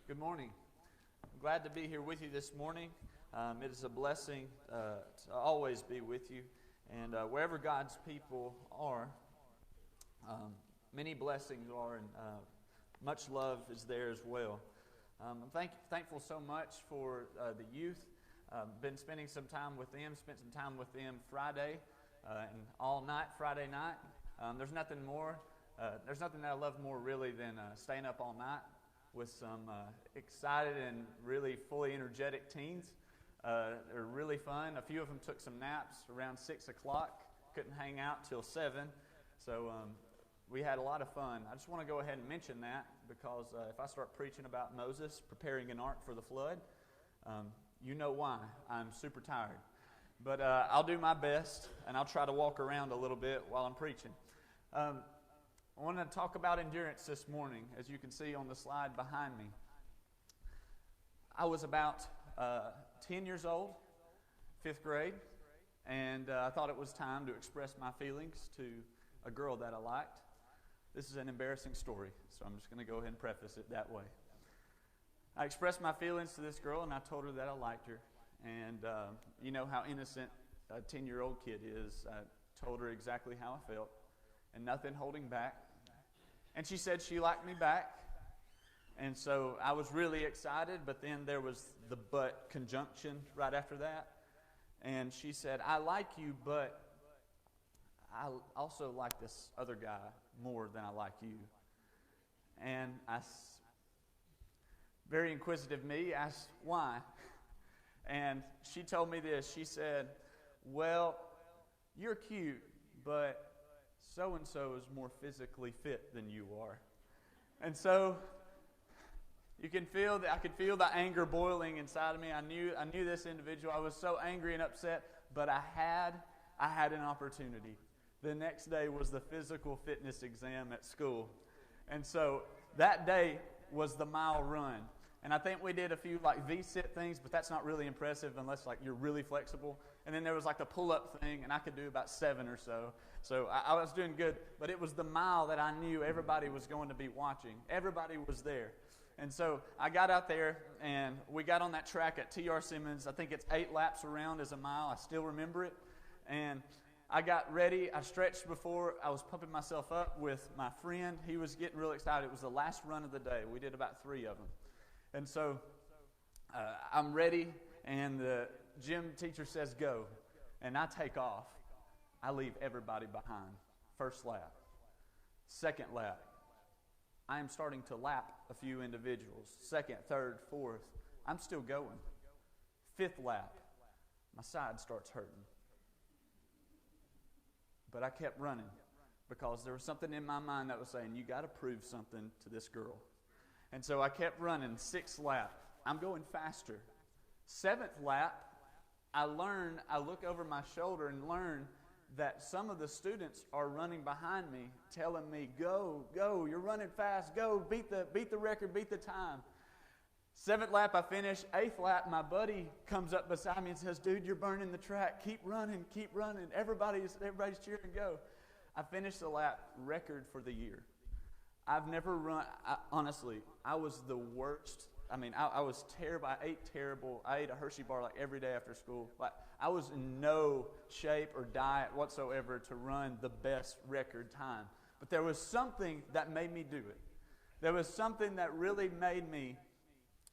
Good morning. I'm glad to be here with you this morning. It is a blessing to always be with you. And wherever God's people are, many blessings are, and much love is there as well. I'm thankful so much for the youth. Been spending some time with them, spent some time with them Friday and all night, Friday night. There's nothing that I love more really than staying up all night with some excited and really fully energetic teens. They're really fun. A few of them took some naps around 6 o'clock. Couldn't hang out till 7. So we had a lot of fun. I just want to go ahead and mention that because if I start preaching about Moses preparing an ark for the flood, you know why. I'm super tired. But I'll do my best, and I'll try to walk around a little bit while I'm preaching. I want to talk about endurance this morning, as you can see on the slide behind me. I was about 10 years old, 5th grade, and I thought it was time to express my feelings to a girl that I liked. This is an embarrassing story, so I'm just going to go ahead and preface it that way. I expressed my feelings to this girl, and I told her that I liked her. And you know how innocent a 10-year-old kid is. I told her exactly how I felt, and nothing holding back. And she said she liked me back. And so I was really excited, but then there was the but conjunction right after that. And she said, I like you, but I also like this other guy more than I like you. And very inquisitive me, asked why. And she told me this. She said, well, you're cute, but so-and-so is more physically fit than you are. And so you can feel that I could feel the anger boiling inside of me. I knew this individual. I was so angry and upset, but I had an opportunity. The next day was the physical fitness exam at school. And so that day was the mile run. And I think we did a few like V-sit things, but that's not really impressive unless like you're really flexible. And then there was like the pull-up thing, and I could do about 7 or so. So I was doing good, but it was the mile that I knew everybody was going to be watching. Everybody was there. And so I got out there, and we got on that track at T.R. Simmons. I think it's 8 laps around as a mile. I still remember it. And I got ready. I stretched before. I was pumping myself up with my friend. He was getting really excited. It was the last run of the day. We did about 3 of them. And so I'm ready, and the gym teacher says go, and I take off. I leave everybody behind. First lap. Second lap. I am starting to lap a few individuals. Second, third, fourth. I'm still going. 5th lap. My side starts hurting. But I kept running because there was something in my mind that was saying, you got to prove something to this girl. And so I kept running. 6th lap. I'm going faster. 7th lap, I look over my shoulder and learn that some of the students are running behind me, telling me, go, you're running fast, go, beat the record, beat the time. 7th lap, I finish. 8th lap, my buddy comes up beside me and says, dude, you're burning the track. Keep running. Everybody's cheering, go. I finished the lap, record for the year. I've never run, honestly, I was the worst. I was terrible. I ate a Hershey bar like every day after school. Like, I was in no shape or diet whatsoever to run the best record time. But there was something that made me do it. There was something that really made me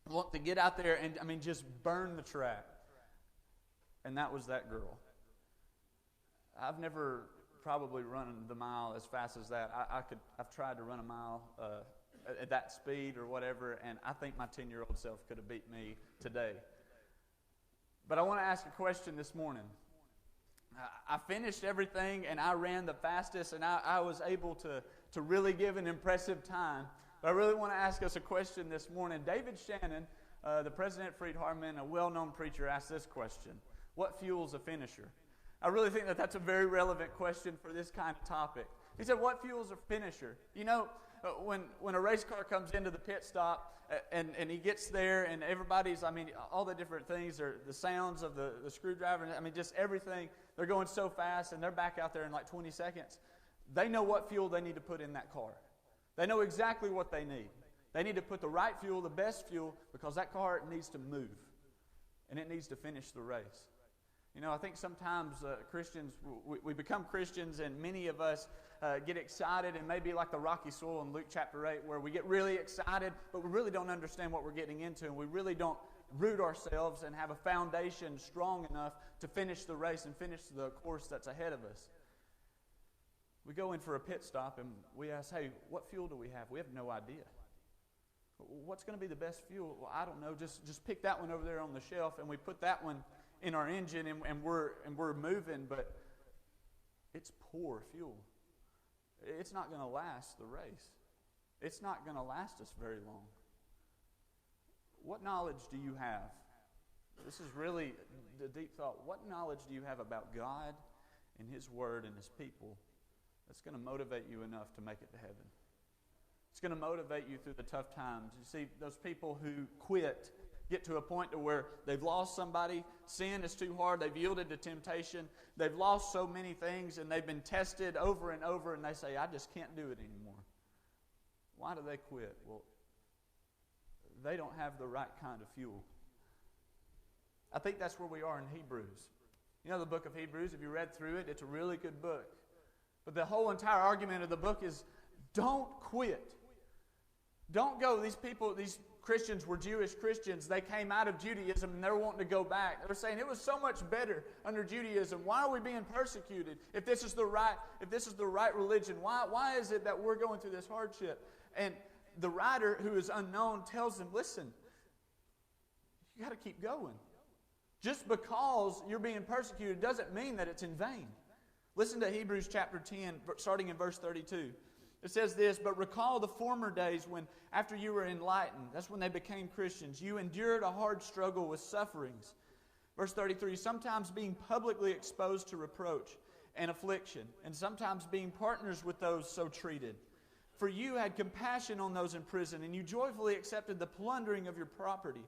want to get out there and just burn the track. And that was that girl. I've never probably run the mile as fast as that. I've tried to run a mile at that speed or whatever, and I think my 10-year-old self could have beat me today. But I want to ask a question this morning. I finished everything, and I ran the fastest, and I was able to really give an impressive time. But I really want to ask us a question this morning. David Shannon, the president at Freed Hardeman, a well-known preacher, asked this question: what fuels a finisher? I really think that that's a very relevant question for this kind of topic. He said, what fuels a finisher? You know, when a race car comes into the pit stop and he gets there and everybody's, all the different things, the sounds of the screwdriver, just everything, they're going so fast and they're back out there in like 20 seconds. They know what fuel they need to put in that car. They know exactly what they need. They need to put the right fuel, the best fuel, because that car needs to move. And it needs to finish the race. You know, I think sometimes Christians, we become Christians, and many of us get excited, and maybe like the rocky soil in Luke chapter 8, where we get really excited, but we really don't understand what we're getting into, and we really don't root ourselves and have a foundation strong enough to finish the race and finish the course that's ahead of us. We go in for a pit stop, and we ask, hey, what fuel do we have? We have no idea. What's going to be the best fuel? Well, I don't know. Just pick that one over there on the shelf, and we put that one in our engine, and we're moving, but it's poor fuel. It's not going to last the race. It's not going to last us very long. What knowledge do you have? This is really the deep thought. What knowledge do you have about God and His Word and His people that's going to motivate you enough to make it to heaven? It's going to motivate you through the tough times. You see, those people who quit get to a point to where they've lost somebody, sin is too hard, they've yielded to temptation, they've lost so many things, and they've been tested over and over, and they say, I just can't do it anymore. Why do they quit? Well, they don't have the right kind of fuel. I think that's where we are in Hebrews. You know the book of Hebrews, if you read through it, it's a really good book. But the whole entire argument of the book is, don't quit. Don't go. These people, these Christians were Jewish Christians. They came out of Judaism and they're wanting to go back. They were saying it was so much better under Judaism. Why are we being persecuted if this is the right religion? Why is it that we're going through this hardship? And the writer, who is unknown, tells them, listen, you got to keep going. Just because you're being persecuted doesn't mean that it's in vain. Listen to Hebrews chapter 10, starting in verse 32. It says this, but recall the former days when, after you were enlightened, that's when they became Christians, you endured a hard struggle with sufferings. Verse 33, sometimes being publicly exposed to reproach and affliction, and sometimes being partners with those so treated. For you had compassion on those in prison, and you joyfully accepted the plundering of your property,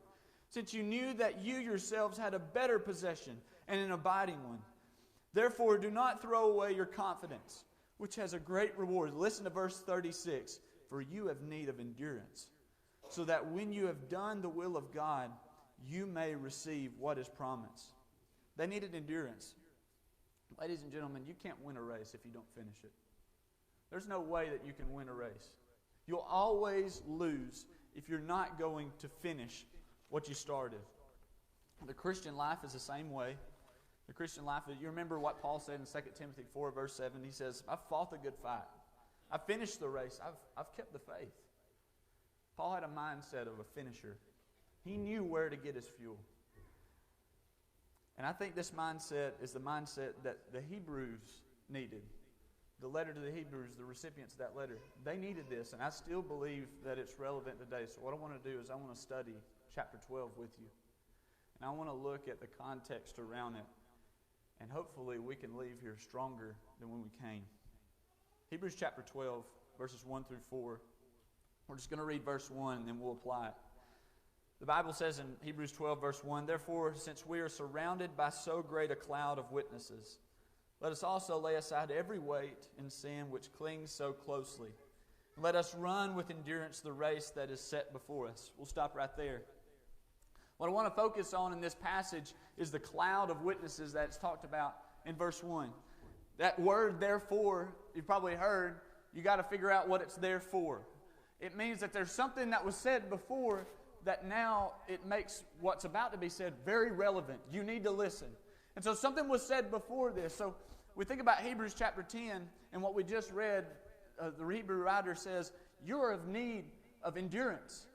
since you knew that you yourselves had a better possession and an abiding one. Therefore, do not throw away your confidence, which has a great reward. Listen to verse 36. For you have need of endurance, so that when you have done the will of God, you may receive what is promised. They needed endurance. Ladies and gentlemen, you can't win a race if you don't finish it. There's no way that you can win a race. You'll always lose if you're not going to finish what you started. The Christian life is the same way. The Christian life, you remember what Paul said in 2 Timothy 4, verse 7. He says, I've fought the good fight. I've finished the race. I've kept the faith. Paul had a mindset of a finisher. He knew where to get his fuel. And I think this mindset is the mindset that the Hebrews needed. The letter to the Hebrews, the recipients of that letter, they needed this. And I still believe that it's relevant today. So what I want to do is I want to study chapter 12 with you. And I want to look at the context around it. And hopefully we can leave here stronger than when we came. Hebrews chapter 12, verses 1 through 4. We're just going to read verse 1 and then we'll apply it. The Bible says in Hebrews 12, verse 1, therefore, since we are surrounded by so great a cloud of witnesses, let us also lay aside every weight and sin which clings so closely. And let us run with endurance the race that is set before us. We'll stop right there. What I want to focus on in this passage is the cloud of witnesses that's talked about in verse 1. That word, therefore, you've probably heard, you got to figure out what it's there for. It means that there's something that was said before that now it makes what's about to be said very relevant. You need to listen. And so something was said before this. So we think about Hebrews chapter 10 and what we just read. The Hebrew writer says, you're of need of endurance.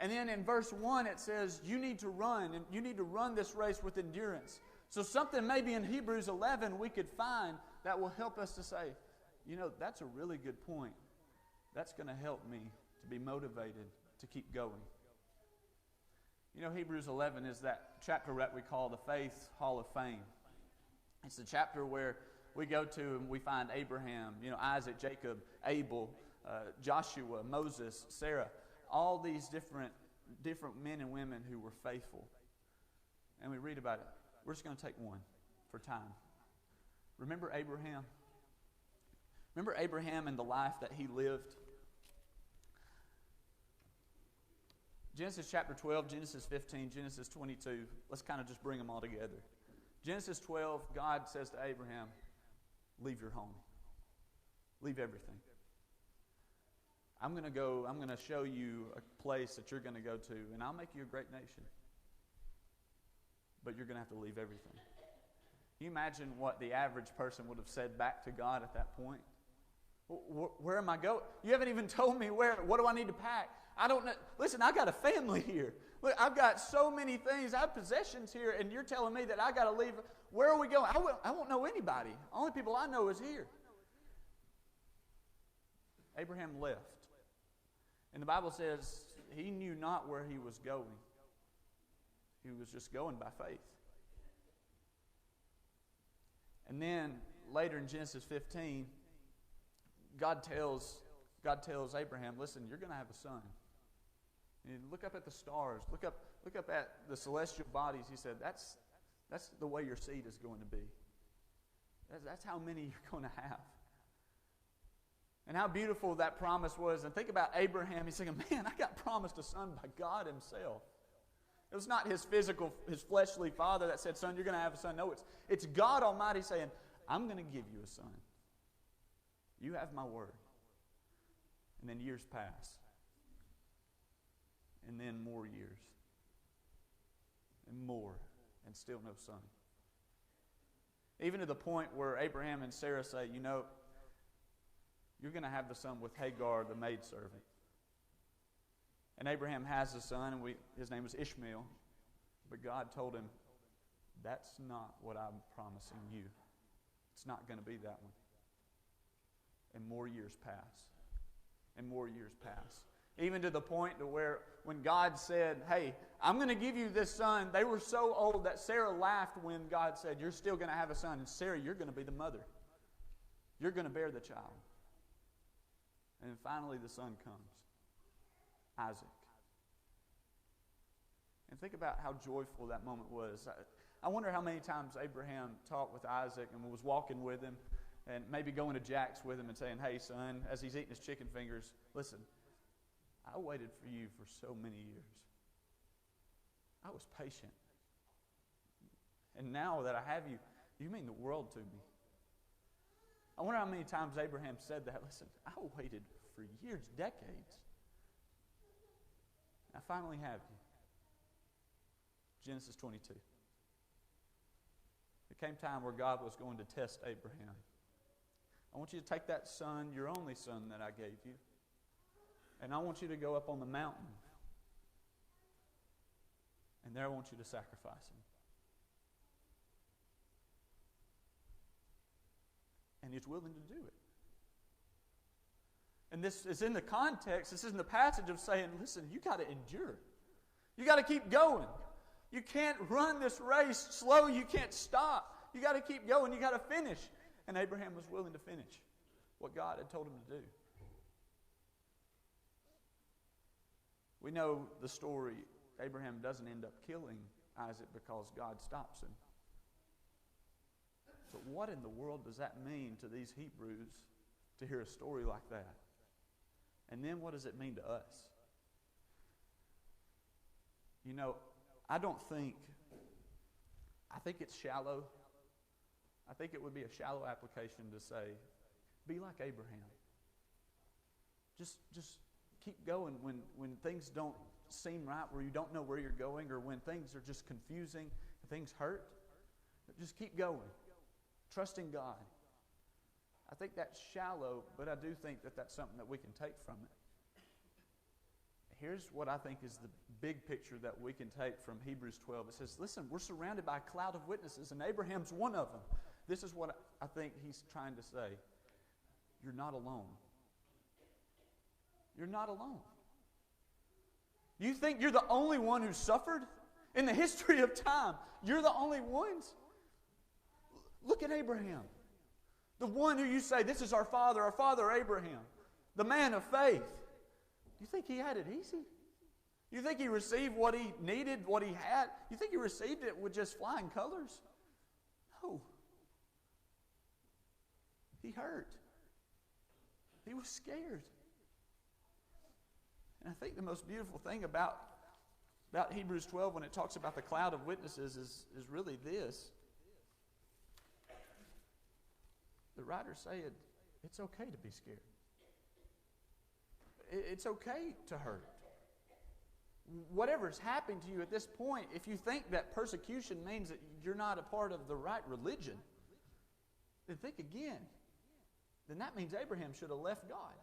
And then in verse 1 it says, you need to run, and you need to run this race with endurance. So something maybe in Hebrews 11 we could find that will help us to say, you know, that's a really good point. That's going to help me to be motivated to keep going. You know, Hebrews 11 is that chapter that we call the Faith Hall of Fame. It's the chapter where we go to and we find Abraham, you know, Isaac, Jacob, Abel, Joshua, Moses, Sarah, all these different men and women who were faithful. And we read about it. We're just going to take one for time. Remember Abraham? Remember Abraham and the life that he lived? Genesis chapter 12, Genesis 15, Genesis 22. Let's kind of just bring them all together. Genesis 12, God says to Abraham, leave your home. Leave everything. I'm going to show you a place that you're going to go to, and I'll make you a great nation. But you're going to have to leave everything. Can you imagine what the average person would have said back to God at that point? Where am I going? You haven't even told me where. What do I need to pack? I don't know. Listen, I got a family here. Look, I've got so many things. I have possessions here, and you're telling me that I got to leave. Where are we going? I won't know anybody. Only people I know is here. Abraham left. And the Bible says he knew not where he was going. He was just going by faith. And then later in Genesis 15, God tells Abraham, listen, you're going to have a son. And look up at the stars. Look up at the celestial bodies. He said, that's the way your seed is going to be. That's how many you're going to have. And how beautiful that promise was. And think about Abraham. He's thinking, man, I got promised a son by God himself. It was not his fleshly father that said, son, you're going to have a son. No, it's God Almighty saying, I'm going to give you a son. You have my word. And then years pass. And then more years. And more. And still no son. Even to the point where Abraham and Sarah say, you're going to have the son with Hagar, the maidservant. And Abraham has a son, and his name was Ishmael. But God told him, that's not what I'm promising you. It's not going to be that one. And more years pass. And more years pass. Even to the point to where when God said, hey, I'm going to give you this son, they were so old that Sarah laughed when God said, you're still going to have a son. And Sarah, you're going to be the mother. You're going to bear the child. And then finally the son comes. Isaac. And think about how joyful that moment was. I wonder how many times Abraham talked with Isaac and was walking with him and maybe going to Jack's with him and saying, hey, son, as he's eating his chicken fingers, listen, I waited for you for so many years. I was patient. And now that I have you, you mean the world to me. I wonder how many times Abraham said that. Listen, I waited for years, decades. I finally have you. Genesis 22. It came time where God was going to test Abraham. I want you to take that son, your only son that I gave you, and I want you to go up on the mountain. And there I want you to sacrifice him. And he's willing to do it. And this is in the context, this is in the passage of saying, listen, you got to endure. You got to keep going. You can't run this race slow. You can't stop. You got to keep going. You got to finish. And Abraham was willing to finish what God had told him to do. We know the story. Abraham doesn't end up killing Isaac because God stops him. So what in the world does that mean to these Hebrews to hear a story like that? And then what does it mean to us? I think it's shallow. I think it would be a shallow application to say, be like Abraham. Just keep going when things don't seem right, where you don't know where you're going, or when things are just confusing, things hurt. Just keep going. Trusting God. I think that's shallow, but I do think that that's something that we can take from it. Here's what I think is the big picture that we can take from Hebrews 12. It says, listen, we're surrounded by a cloud of witnesses, and Abraham's one of them. This is what I think he's trying to say. You're not alone. You're not alone. You think you're the only one who suffered? In the history of time, you're the only ones? Look at Abraham. The one who you say, this is our father Abraham. The man of faith. You think he had it easy? You think he received what he needed, what he had? You think he received it with just flying colors? No. He hurt. He was scared. And I think the most beautiful thing about about Hebrews 12 when it talks about the cloud of witnesses is really this. The writer said, it's okay to be scared. It's okay to hurt. Whatever's happened to you at this point, if you think that persecution means that you're not a part of the right religion, then think again. Then that means Abraham should have left God.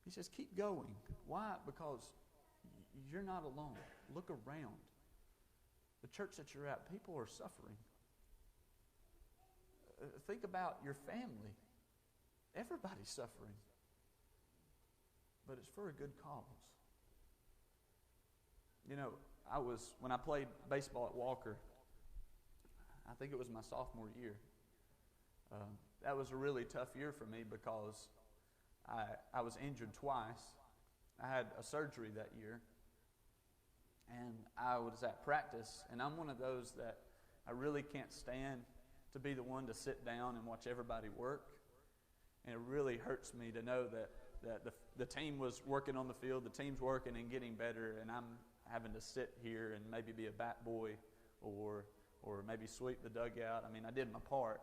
He says, keep going. Why? Because you're not alone. Look around. The church that you're at, people are suffering. Think about your family. Everybody's suffering. But it's for a good cause. You know, when I played baseball at Walker, I think it was my sophomore year. That was a really tough year for me because I was injured twice. I had a surgery that year. And I was at practice, and I'm one of those that I really can't stand to be the one to sit down and watch everybody work. And it really hurts me to know that the team was working on the field, the team's working and getting better, and I'm having to sit here and maybe be a bat boy or maybe sweep the dugout. I mean, I did my part,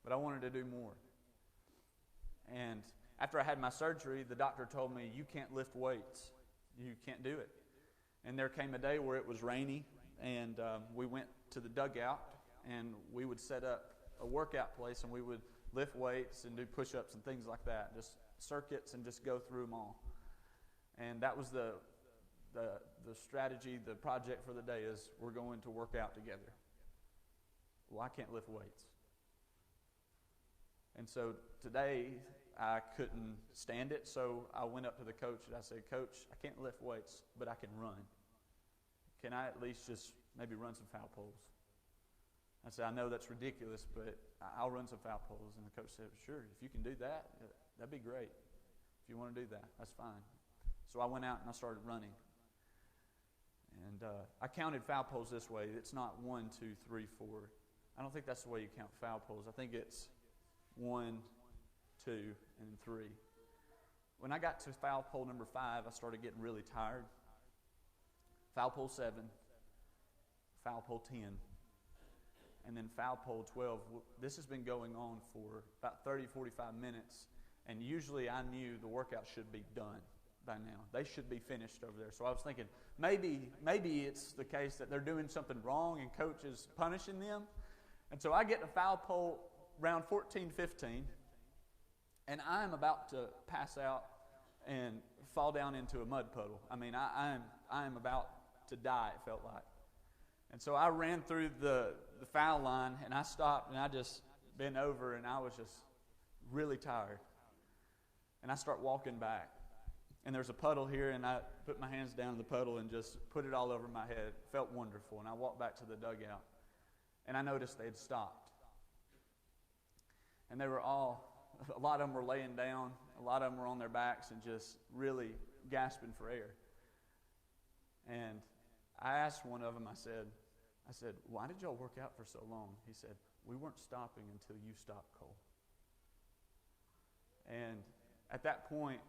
but I wanted to do more. And after I had my surgery, the doctor told me, you can't lift weights. You can't do it. And there came a day where it was rainy, and we went to the dugout, and we would set up a workout place, and we would lift weights and do push-ups and things like that, just circuits and just go through them all. And that was the strategy, the project for the day is we're going to work out together. Well, I can't lift weights. And so today I couldn't stand it, so I went up to the coach and I said, Coach, I can't lift weights, but I can run. Can I at least just maybe run some foul poles? I said, I know that's ridiculous, but I'll run some foul poles. And the coach said, sure, if you can do that, that'd be great. If you want to do that, that's fine. So I went out and I started running. And I counted foul poles this way. It's not 1, 2, 3, 4. I don't think that's the way you count foul poles. I think it's 1, 2, and 3. When I got to foul pole number 5, I started getting really tired. Foul pole 7, foul pole 10, and then foul pole 12. This has been going on for about 30, 45 minutes, and usually I knew the workout should be done by now. They should be finished over there. So I was thinking, maybe it's the case that they're doing something wrong and coach is punishing them. And so I get to foul pole round 14, 15, and I'm about to pass out and fall down into a mud puddle. I mean, I am about to die, it felt like. And so I ran through the foul line, and I stopped, and I just bent over, and I was just really tired. And I start walking back. And there's a puddle here, and I put my hands down in the puddle and just put it all over my head. It felt wonderful. And I walked back to the dugout, and I noticed they had stopped. And they were a lot of them were laying down, a lot of them were on their backs and just really gasping for air. And I asked one of them, I said, why did y'all work out for so long? He said, we weren't stopping until you stopped, Cole. And at that point,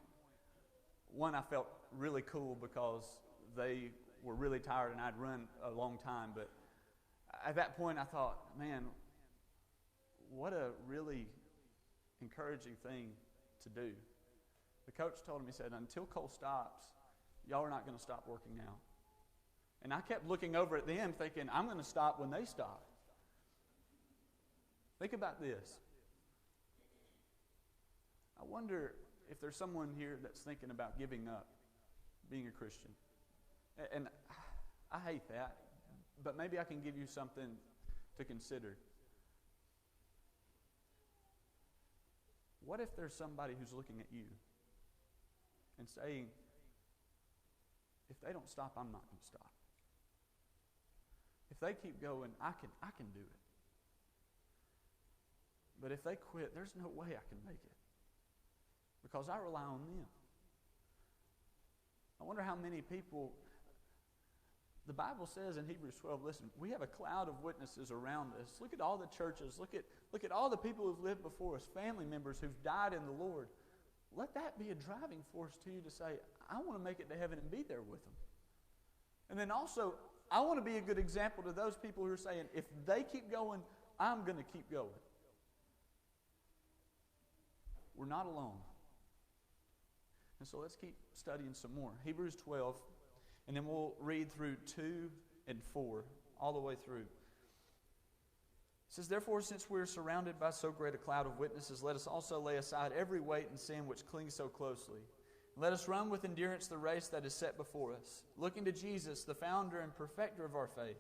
one, I felt really cool because they were really tired and I'd run a long time. But at that point, I thought, man, what a really encouraging thing to do. The coach told him, he said, until Cole stops, y'all are not going to stop working out. And I kept looking over at them thinking, I'm going to stop when they stop. Think about this. I wonder if there's someone here that's thinking about giving up being a Christian. And I hate that, but maybe I can give you something to consider. What if there's somebody who's looking at you and saying, if they don't stop, I'm not going to stop. If they keep going, I can do it. But if they quit, there's no way I can make it. Because I rely on them. I wonder how many people, the Bible says in Hebrews 12, listen, we have a cloud of witnesses around us. Look at all the churches. Look at all the people who've lived before us, family members who've died in the Lord. let that be a driving force to you to say, I want to make it to heaven and be there with them. And then also, I want to be a good example to those people who are saying, if they keep going, I'm going to keep going. We're not alone. And so let's keep studying some more. Hebrews 12, and then we'll read through 2 and 4, all the way through. It says, therefore, since we are surrounded by so great a cloud of witnesses, let us also lay aside every weight and sin which clings so closely. Let us run with endurance the race that is set before us, looking to Jesus, the founder and perfecter of our faith,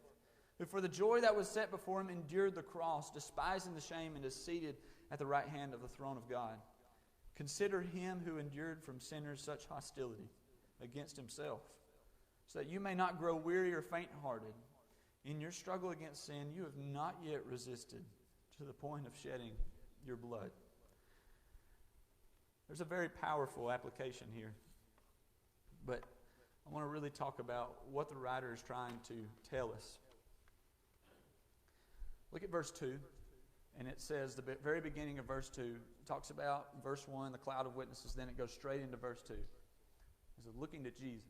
who for the joy that was set before him endured the cross, despising the shame, and is seated at the right hand of the throne of God. Consider him who endured from sinners such hostility against himself, so that you may not grow weary or faint-hearted. In your struggle against sin, you have not yet resisted to the point of shedding your blood. There's a very powerful application here, but I want to really talk about what the writer is trying to tell us. Look at verse 2, and it says, the very beginning of verse 2, talks about verse 1, the cloud of witnesses, then it goes straight into verse 2. It says, looking to Jesus.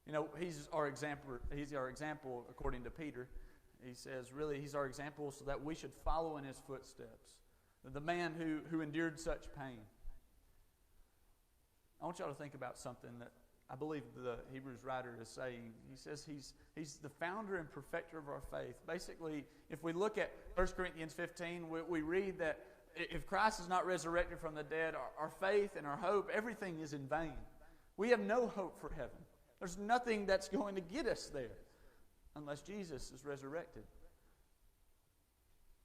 You know, he's our example according to Peter. He says, really, he's our example so that we should follow in his footsteps. The man who endured such pain. I want y'all to think about something that I believe the Hebrews writer is saying. He says he's the founder and perfecter of our faith. Basically, if we look at 1 Corinthians 15, we read that if Christ is not resurrected from the dead, our faith and our hope, everything is in vain. We have no hope for heaven. There's nothing that's going to get us there unless Jesus is resurrected.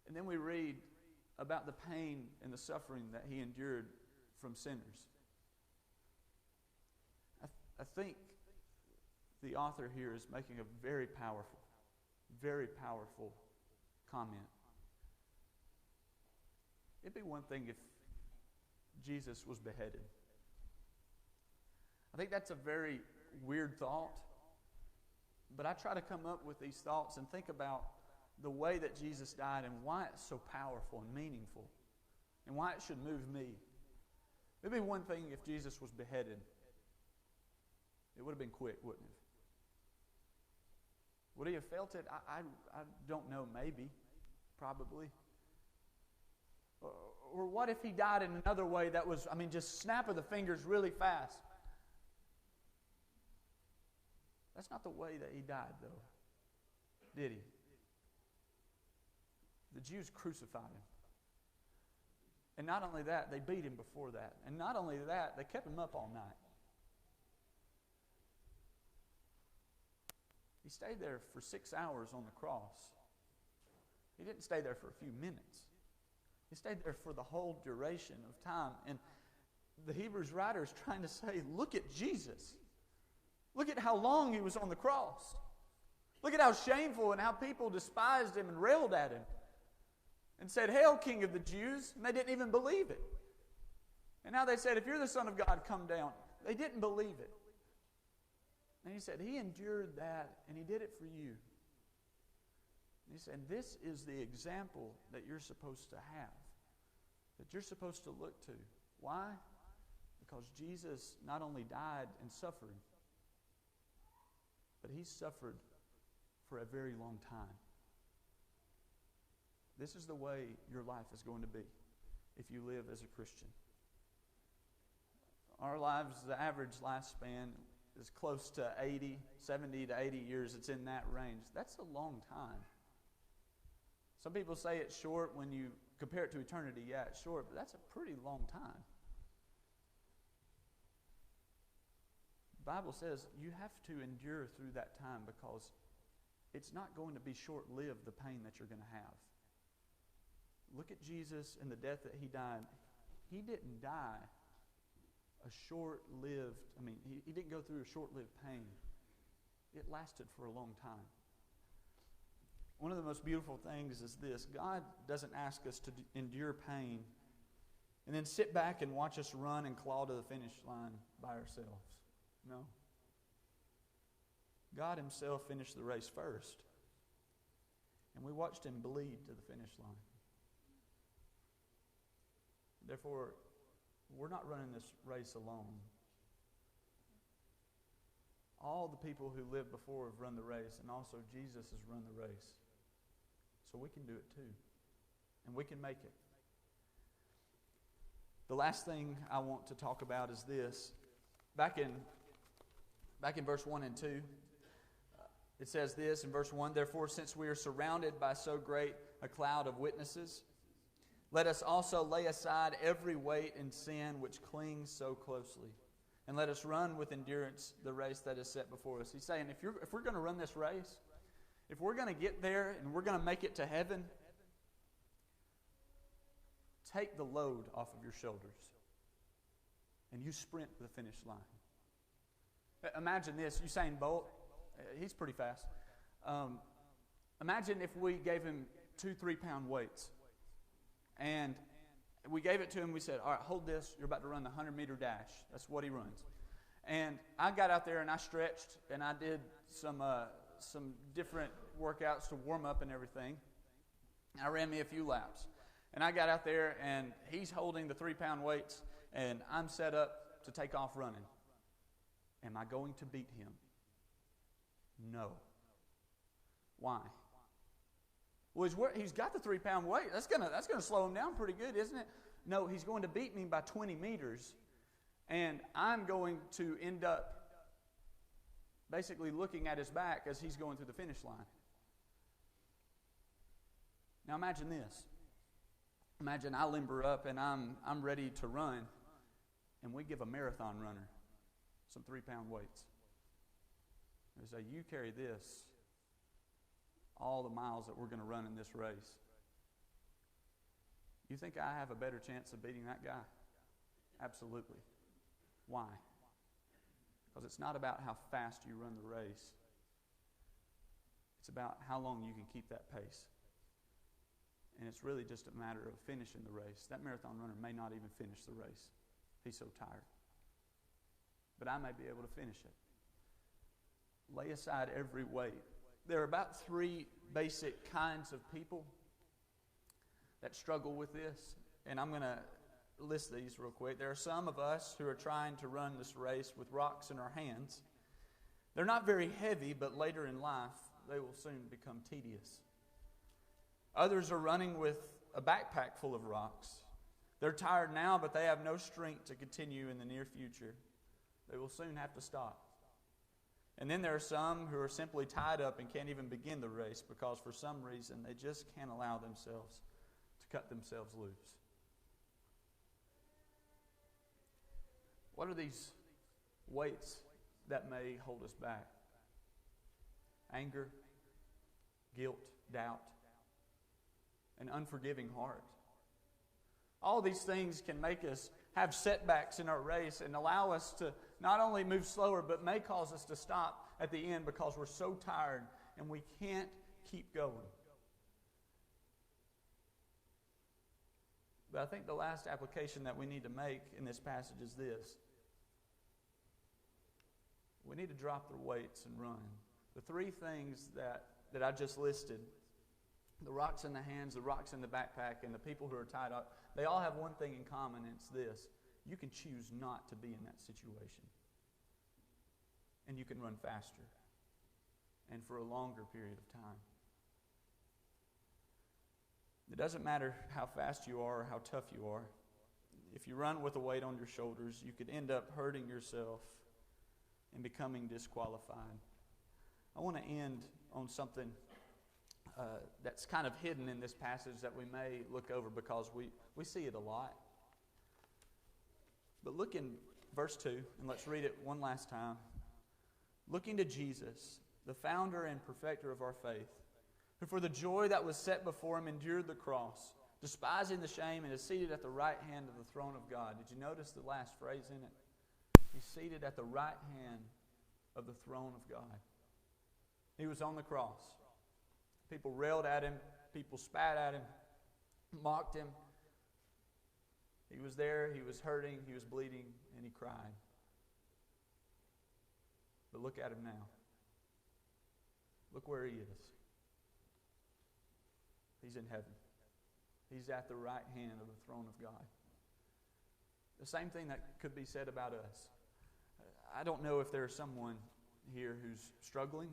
And then we read about the pain and the suffering that he endured from sinners. I think the author here is making a very powerful comment. It'd be one thing if Jesus was beheaded. I think that's a very weird thought, but I try to come up with these thoughts and think about the way that Jesus died and why it's so powerful and meaningful and why it should move me. It'd be one thing if Jesus was beheaded. It would have been quick, wouldn't it? Would he have felt it? I don't know, maybe, probably. Or what if he died in another way that was, just snap of the fingers really fast? That's not the way that he died, though, did he? The Jews crucified him. And not only that, they beat him before that. And not only that, they kept him up all night. He stayed there for 6 hours on the cross. He didn't stay there for a few minutes. He stayed there for the whole duration of time. And the Hebrews writer is trying to say, look at Jesus. Look at how long he was on the cross. Look at how shameful and how people despised him and railed at him. And said, "Hail, King of the Jews." And they didn't even believe it. And now they said, "If you're the Son of God, come down." They didn't believe it. And he said, he endured that, and he did it for you. And he said, this is the example that you're supposed to have, that you're supposed to look to. Why? Because Jesus not only died and suffered, but he suffered for a very long time. This is the way your life is going to be if you live as a Christian. Our lives, the average lifespan is close to 70 to 80 years. It's in that range. That's a long time. Some people say it's short when you compare it to eternity. Yeah, it's short, but that's a pretty long time. The Bible says you have to endure through that time because it's not going to be short-lived, the pain that you're going to have. Look at Jesus and the death that he died. He didn't die a short-lived, he didn't go through a short-lived pain. It lasted for a long time. One of the most beautiful things is this: God doesn't ask us to endure pain and then sit back and watch us run and claw to the finish line by ourselves. No. God himself finished the race first, and we watched him bleed to the finish line. Therefore, we're not running this race alone. All the people who lived before have run the race, and also Jesus has run the race. So we can do it too. And we can make it. The last thing I want to talk about is this. Back in verse 1 and 2, it says this in verse 1, "Therefore, since we are surrounded by so great a cloud of witnesses, let us also lay aside every weight and sin which clings so closely. And let us run with endurance the race that is set before us." He's saying, if we're going to run this race, if we're going to get there and we're going to make it to heaven, take the load off of your shoulders and you sprint to the finish line. Imagine this, Usain Bolt, he's pretty fast. Imagine if we gave him 2 3-pound weights and we gave it to him. We said, "All right, hold this. You're about to run the 100-meter dash." That's what he runs. And I got out there and I stretched and I did some different workouts to warm up and everything. I ran me a few laps. And I got out there and he's holding the 3-pound weights and I'm set up to take off running. Am I going to beat him? No. Why? Well, he's got the 3-pound weight. That's gonna slow him down pretty good, isn't it? No, he's going to beat me by 20 meters, and I'm going to end up basically looking at his back as he's going through the finish line. Now imagine this. Imagine I limber up and I'm ready to run, and we give a marathon runner some 3-pound weights. We say, "You carry this all the miles that we're going to run in this race." You think I have a better chance of beating that guy? Absolutely. Why? Because it's not about how fast you run the race. It's about how long you can keep that pace. And it's really just a matter of finishing the race. That marathon runner may not even finish the race. He's so tired. But I may be able to finish it. Lay aside every weight. There are about 3 basic kinds of people that struggle with this. And I'm going to list these real quick. There are some of us who are trying to run this race with rocks in our hands. They're not very heavy, but later in life, they will soon become tedious. Others are running with a backpack full of rocks. They're tired now, but they have no strength to continue in the near future. They will soon have to stop. And then there are some who are simply tied up and can't even begin the race because for some reason they just can't allow themselves to cut themselves loose. What are these weights that may hold us back? Anger, guilt, doubt, an unforgiving heart. All these things can make us have setbacks in our race and allow us to not only move slower, but may cause us to stop at the end because we're so tired and we can't keep going. But I think the last application that we need to make in this passage is this. We need to drop the weights and run. The 3 things that I just listed, the rocks in the hands, the rocks in the backpack, and the people who are tied up, they all have one thing in common, and it's this. You can choose not to be in that situation. And you can run faster and for a longer period of time. It doesn't matter how fast you are or how tough you are. If you run with a weight on your shoulders, you could end up hurting yourself and becoming disqualified. I want to end on something that's kind of hidden in this passage that we may look over because we see it a lot. But look in verse 2, and let's read it one last time. "Looking to Jesus, the founder and perfecter of our faith, who for the joy that was set before him endured the cross, despising the shame, and is seated at the right hand of the throne of God." Did you notice the last phrase in it? He's seated at the right hand of the throne of God. He was on the cross. People railed at him. People spat at him, mocked him. He was there. He was hurting. He was bleeding, and he cried. But look at him now. Look where he is. He's in heaven. He's at the right hand of the throne of God. The same thing that could be said about us. I don't know if there's someone here who's struggling.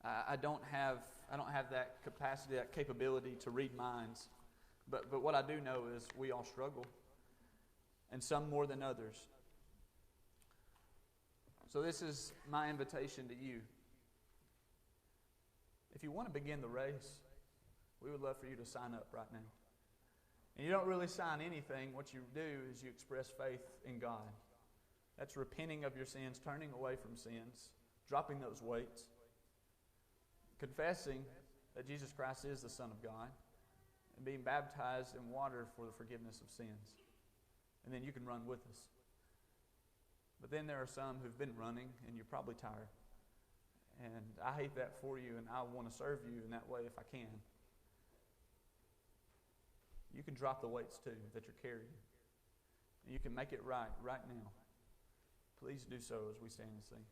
I don't have that capacity, that capability to read minds. But what I do know is we all struggle, and some more than others. So this is my invitation to you. If you want to begin the race, we would love for you to sign up right now. And you don't really sign anything. What you do is you express faith in God. That's repenting of your sins, turning away from sins, dropping those weights, confessing that Jesus Christ is the Son of God, and being baptized in water for the forgiveness of sins. And then you can run with us. But then there are some who've been running, and you're probably tired. And I hate that for you, and I want to serve you in that way if I can. You can drop the weights too that you're carrying. And you can make it right now. Please do so as we stand and sing.